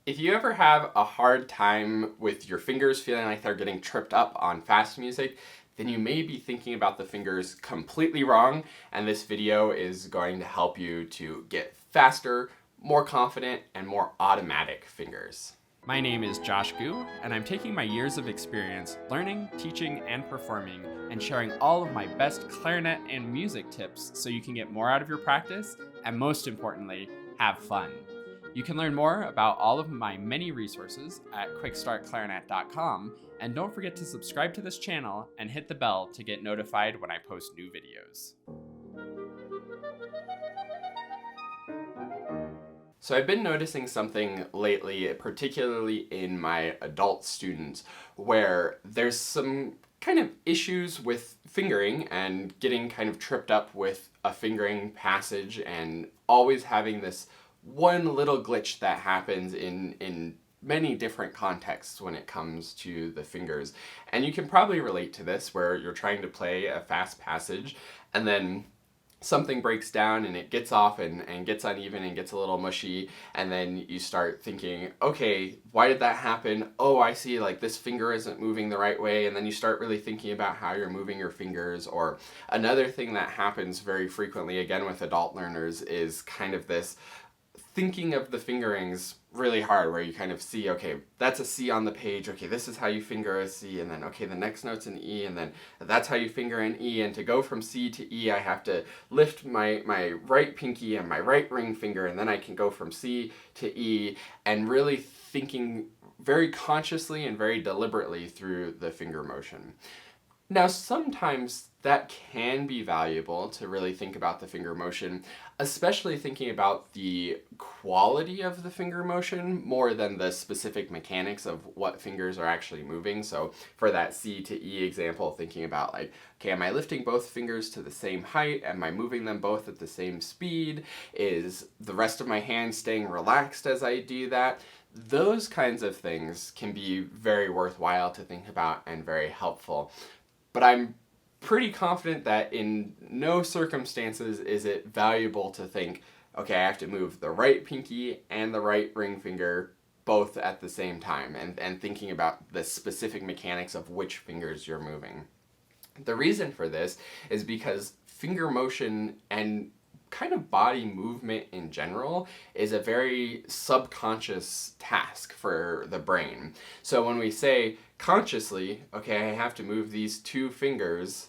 If you ever have a hard time with your fingers feeling like they're getting tripped up on fast music, then you may be thinking about the fingers completely wrong, and this video is going to help you to get faster, more confident, and more automatic fingers. My name is Josh Gu, and I'm taking my years of experience learning, teaching, and performing, and sharing all of my best clarinet and music tips so you can get more out of your practice, and most importantly, have fun. You can learn more about all of my many resources at quickstartclarinet.com, and don't forget to subscribe to this channel and hit the bell to get notified when I post new videos. So I've been noticing something lately, particularly in my adult students, where there's some kind of issues with fingering and getting kind of tripped up with a fingering passage and always having this one little glitch that happens in many different contexts when it comes to the fingers. And you can probably relate to this where you're trying to play a fast passage and then something breaks down and it gets off and gets uneven and gets a little mushy, and then you start thinking, okay, why did that happen? Oh, I see, like this finger isn't moving the right way, and then you start really thinking about how you're moving your fingers. Or another thing that happens very frequently, again with adult learners, is kind of this thinking of the fingerings really hard, where you kind of see, okay, that's a C on the page, okay, this is how you finger a C, and then, okay, the next note's an E, and then that's how you finger an E, and to go from C to E, I have to lift my right pinky and my right ring finger, and then I can go from C to E, and really thinking very consciously and very deliberately through the finger motion. Now, sometimes that can be valuable to really think about the finger motion, especially thinking about the quality of the finger motion more than the specific mechanics of what fingers are actually moving. So for that C to E example, thinking about like, okay, am I lifting both fingers to the same height? Am I moving them both at the same speed? Is the rest of my hand staying relaxed as I do that? Those kinds of things can be very worthwhile to think about and very helpful. But I'm pretty confident that in no circumstances is it valuable to think, okay, I have to move the right pinky and the right ring finger both at the same time, and thinking about the specific mechanics of which fingers you're moving. The reason for this is because finger motion and kind of body movement in general is a very subconscious task for the brain. So when we say consciously, okay, I have to move these two fingers,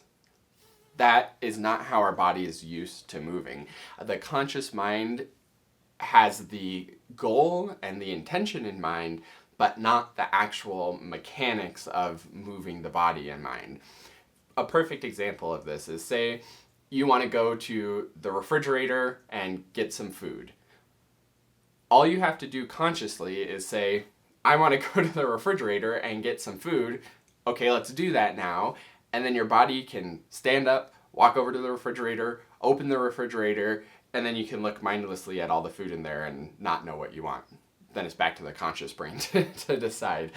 that is not how our body is used to moving. The conscious mind has the goal and the intention in mind, but not the actual mechanics of moving the body in mind. A perfect example of this is, say you want to go to the refrigerator and get some food. All you have to do consciously is say, I want to go to the refrigerator and get some food. Okay, let's do that now. And then your body can stand up, walk over to the refrigerator, open the refrigerator, and then you can look mindlessly at all the food in there and not know what you want. Then it's back to the conscious brain to decide.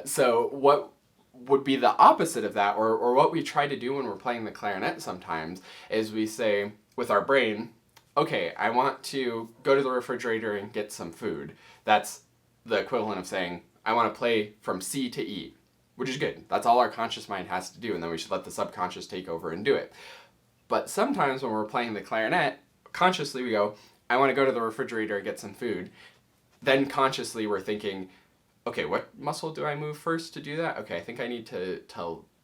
So what would be the opposite of that, or what we try to do when we're playing the clarinet sometimes, is we say with our brain, okay, I want to go to the refrigerator and get some food. That's the equivalent of saying, I want to play from C to E, which is good. That's all our conscious mind has to do, and then we should let the subconscious take over and do it. But sometimes when we're playing the clarinet, consciously we go, I want to go to the refrigerator and get some food. Then consciously we're thinking, okay, what muscle do I move first to do that? Okay, I think I need to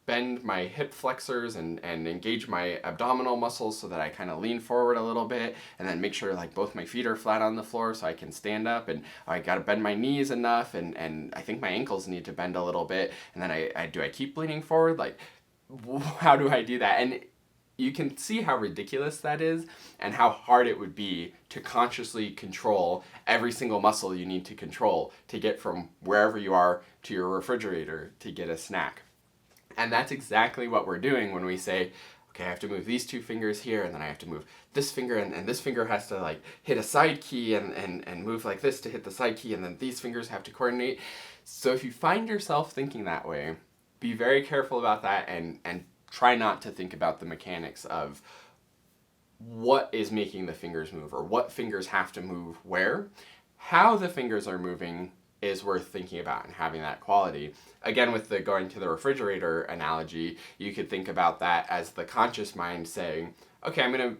bend my hip flexors and engage my abdominal muscles so that I kind of lean forward a little bit, and then make sure like both my feet are flat on the floor so I can stand up, and I got to bend my knees enough, and I think my ankles need to bend a little bit, and then I keep leaning forward? Like, how do I do that? And you can see how ridiculous that is and how hard it would be to consciously control every single muscle you need to control to get from wherever you are to your refrigerator to get a snack. And that's exactly what we're doing when we say, okay, I have to move these two fingers here, and then I have to move this finger, and this finger has to like hit a side key and move like this to hit the side key, and then these fingers have to coordinate. So if you find yourself thinking that way, be very careful about that, and try not to think about the mechanics of what is making the fingers move, or what fingers have to move where. How the fingers are moving is worth thinking about and having that quality. Again, with the going to the refrigerator analogy, you could think about that as the conscious mind saying, okay, I'm going to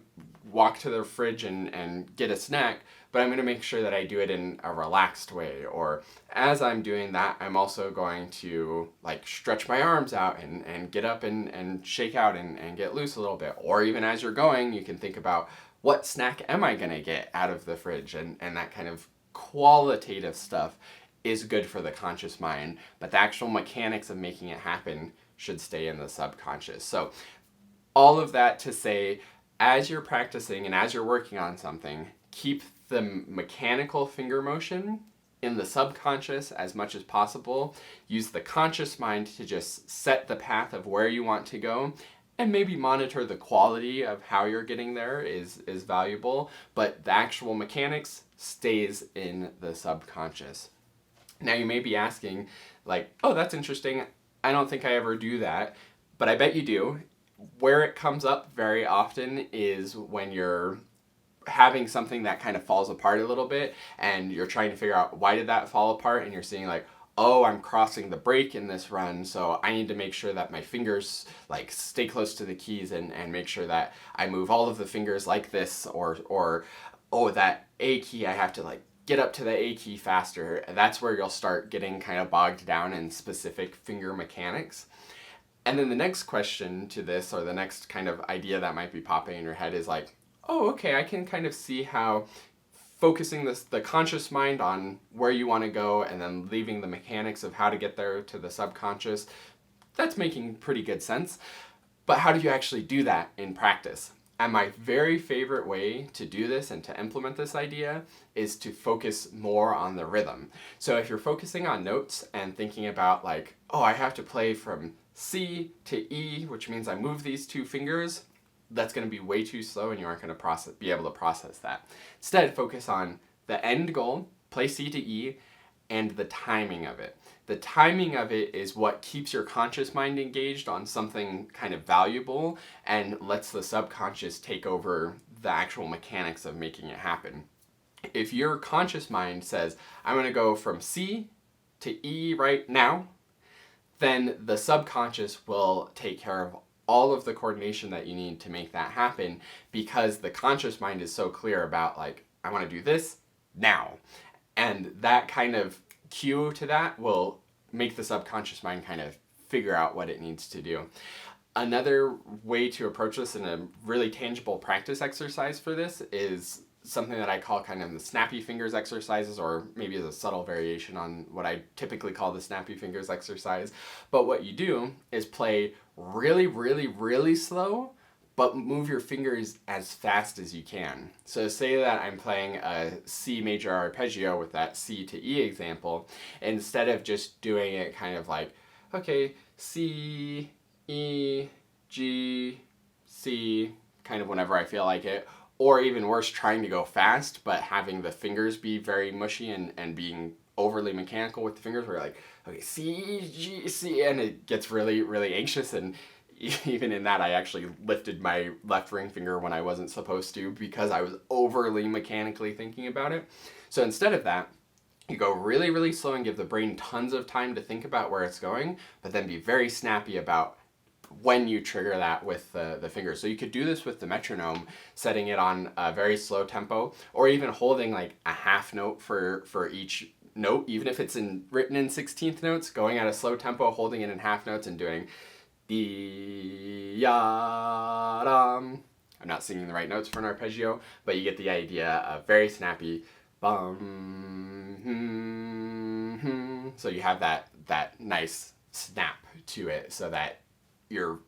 walk to the fridge and get a snack, but I'm going to make sure that I do it in a relaxed way. Or as I'm doing that, I'm also going to like stretch my arms out and get up and shake out and get loose a little bit. Or even as you're going, you can think about, what snack am I going to get out of the fridge? And that kind of qualitative stuff is good for the conscious mind, but the actual mechanics of making it happen should stay in the subconscious. So all of that to say, as you're practicing and as you're working on something, keep the mechanical finger motion in the subconscious as much as possible. Use the conscious mind to just set the path of where you want to go, and maybe monitor the quality of how you're getting there is valuable, but the actual mechanics stays in the subconscious. Now you may be asking, like, oh, that's interesting. I don't think I ever do that, but I bet you do. Where it comes up very often is when you're having something that kind of falls apart a little bit and you're trying to figure out why did that fall apart, and you're seeing like, oh, I'm crossing the break in this run, so I need to make sure that my fingers like stay close to the keys and make sure that I move all of the fingers like this, or oh, that A key, I have to like get up to the A key faster. That's where you'll start getting kind of bogged down in specific finger mechanics. And then the next question to this, or the next kind of idea that might be popping in your head is like, oh, okay, I can kind of see how focusing the conscious mind on where you want to go and then leaving the mechanics of how to get there to the subconscious, that's making pretty good sense. But how do you actually do that in practice? And my very favorite way to do this and to implement this idea is to focus more on the rhythm. So if you're focusing on notes and thinking about like, oh, I have to play from C to E, which means I move these two fingers, that's going to be way too slow and you aren't going to be able to process that. Instead, focus on the end goal, play C to E, and the timing of it. The timing of it is what keeps your conscious mind engaged on something kind of valuable and lets the subconscious take over the actual mechanics of making it happen. If your conscious mind says, I'm going to go from C to E right now, then the subconscious will take care of all of the coordination that you need to make that happen, because the conscious mind is so clear about like, I want to do this now. And that kind of cue to that will make the subconscious mind kind of figure out what it needs to do. Another way to approach this in a really tangible practice exercise for this is something that I call kind of the snappy fingers exercises, or maybe as a subtle variation on what I typically call the snappy fingers exercise. But what you do is play really, really, really slow, but move your fingers as fast as you can. So say that I'm playing a C major arpeggio with that C to E example, instead of just doing it kind of like, okay, C, E, G, C, kind of whenever I feel like it, or even worse, trying to go fast, but having the fingers be very mushy and being overly mechanical with the fingers, where you're like, okay, C, G, C, and it gets really, really anxious. And even in that, I actually lifted my left ring finger when I wasn't supposed to, because I was overly mechanically thinking about it. So instead of that, you go really, really slow and give the brain tons of time to think about where it's going, but then be very snappy about when you trigger that with the fingers. So you could do this with the metronome, setting it on a very slow tempo, or even holding like a half note for each note, even if it's written in 16th notes, going at a slow tempo, holding it in half notes and doing the ya dum. I'm not singing the right notes for an arpeggio, but you get the idea of very snappy bum. So you have that nice snap to it, so that your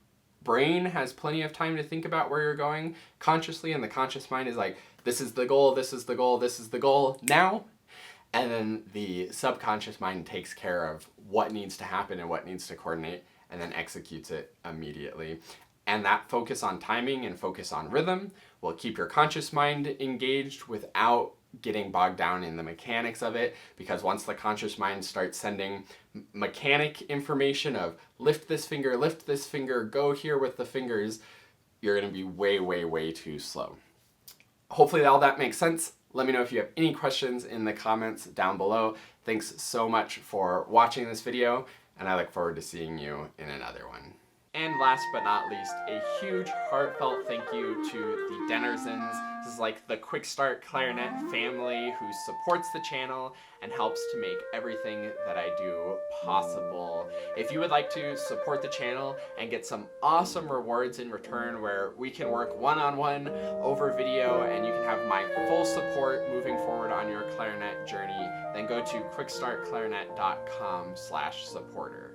brain has plenty of time to think about where you're going consciously, and the conscious mind is like, this is the goal, this is the goal, this is the goal now. And then the subconscious mind takes care of what needs to happen and what needs to coordinate, and then executes it immediately. And that focus on timing and focus on rhythm will keep your conscious mind engaged without getting bogged down in the mechanics of it, because once the conscious mind starts sending mechanic information of lift this finger, go here with the fingers, you're going to be way, way, way too slow. Hopefully all that makes sense. Let me know if you have any questions in the comments down below. Thanks so much for watching this video, and I look forward to seeing you in another one. And last but not least, a huge heartfelt thank you to the Dennersons. This is like the Quick Start Clarinet family who supports the channel and helps to make everything that I do possible. If you would like to support the channel and get some awesome rewards in return where we can work one-on-one over video and you can have my full support moving forward on your clarinet journey, then go to quickstartclarinet.com/supporter.